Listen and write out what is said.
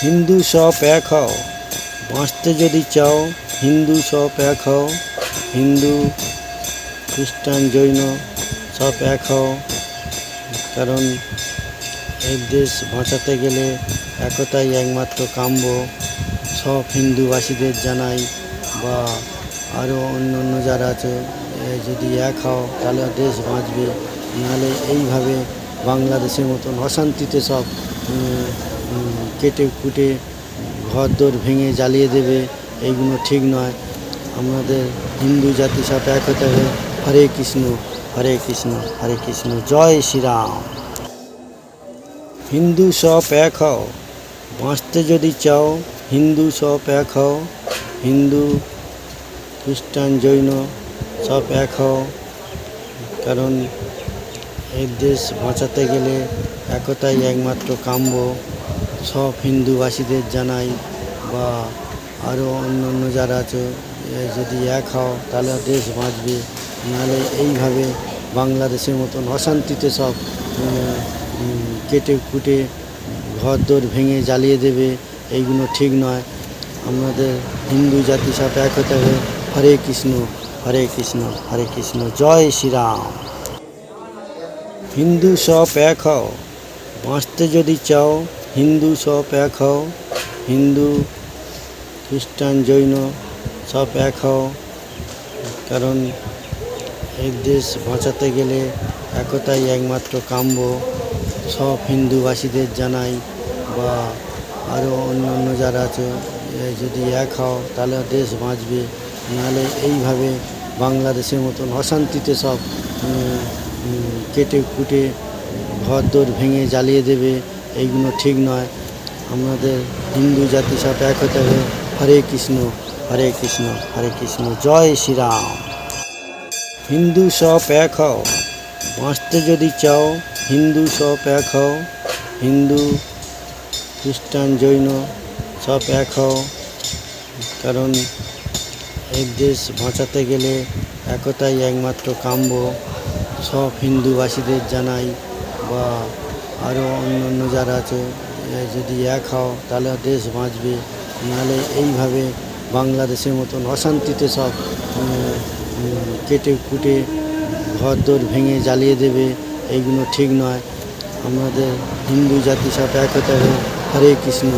হিন্দু সব এক হও, বাঁচতে যদি চাও হিন্দু সব এক হও। হিন্দু খ্রিস্টান জৈন সব এক হও, কারণ এই দেশ বাঁচাতে গেলে একতাই একমাত্র কাম্য। সব হিন্দুবাসীদের জানাই, বা আরও অন্য অন্য যারা আছে, যদি এক হও তাহলে দেশ বাঁচবে। নাহলে এইভাবে বাংলাদেশের মতন অশান্তিতে সব কেটে কুটে ঘরদোর ভেঙে জ্বালিয়ে দেবে, এইগুলো ঠিক নয়। আমাদের হিন্দু জাতি সব এক হতে হবে। হরে কৃষ্ণ হরে কৃষ্ণ হরে কৃষ্ণ, জয় শ্রীরাম। হিন্দু সব এক হও, বাঁচতে যদি চাও হিন্দু সব এক হও। হিন্দু খ্রিস্টান জৈন সব এক হও, কারণ এই দেশ বাঁচাতে গেলে একতাই একমাত্র কাম্য। সব হিন্দুবাসীদের জানাই, বা আরও অন্য অন্য যারা আছে, যদি এক হও তাহলে দেশ বাঁচবে। নাহলে এইভাবে বাংলাদেশের মতন অশান্তিতে সব কেটে কুটে ঘরদোর ভেঙে জ্বালিয়ে দেবে, এইগুলো ঠিক নয়। আমাদের হিন্দু জাতি সব এক হতে হবে। হরে কৃষ্ণ হরে কৃষ্ণ হরে কৃষ্ণ, জয় শ্রীরাম। হিন্দু সব এক হও, বাঁচতে যদি চাও হিন্দু সব এক হও। হিন্দু খ্রিস্টান জৈন সব এক হও, কারণ এই দেশ বাঁচাতে গেলে একতাই একমাত্র কাম্য। সব হিন্দুবাসীদের জানাই, বা আরও অন্য অন্য যারা আছে, যদি এক হও তাহলে দেশ বাঁচবে। নাহলে এইভাবে বাংলাদেশের মতন অশান্তিতে সব কেটে কুটে ঘরদোর ভেঙে জ্বালিয়ে দেবে, এইগুলো ঠিক নয়। আমাদের হিন্দু জাতি সব এক হতে হবে। হরে কৃষ্ণ হরে কৃষ্ণ হরে কৃষ্ণ, জয় শ্রীরাম। হিন্দু সব এক হও, বাঁচতে যদি চাও হিন্দু সব এক হও। হিন্দু খ্রিস্টান জৈন সব এক হও, কারণ এই দেশ বাঁচাতে গেলে একতাই একমাত্র কাম্য। সব হিন্দুবাসীদের জানাই, বা আরও অন্য অন্য যারা আছে, যদি এক হও তাহলে দেশ বাঁচবে। নাহলে এইভাবে বাংলাদেশের মতন অশান্তিতে সব কেটে কুটে ঘরদোর ভেঙে জ্বালিয়ে দেবে, এইগুলো ঠিক নয়। আমাদের হিন্দু জাতি সব এক হতে হবে। হরে কৃষ্ণ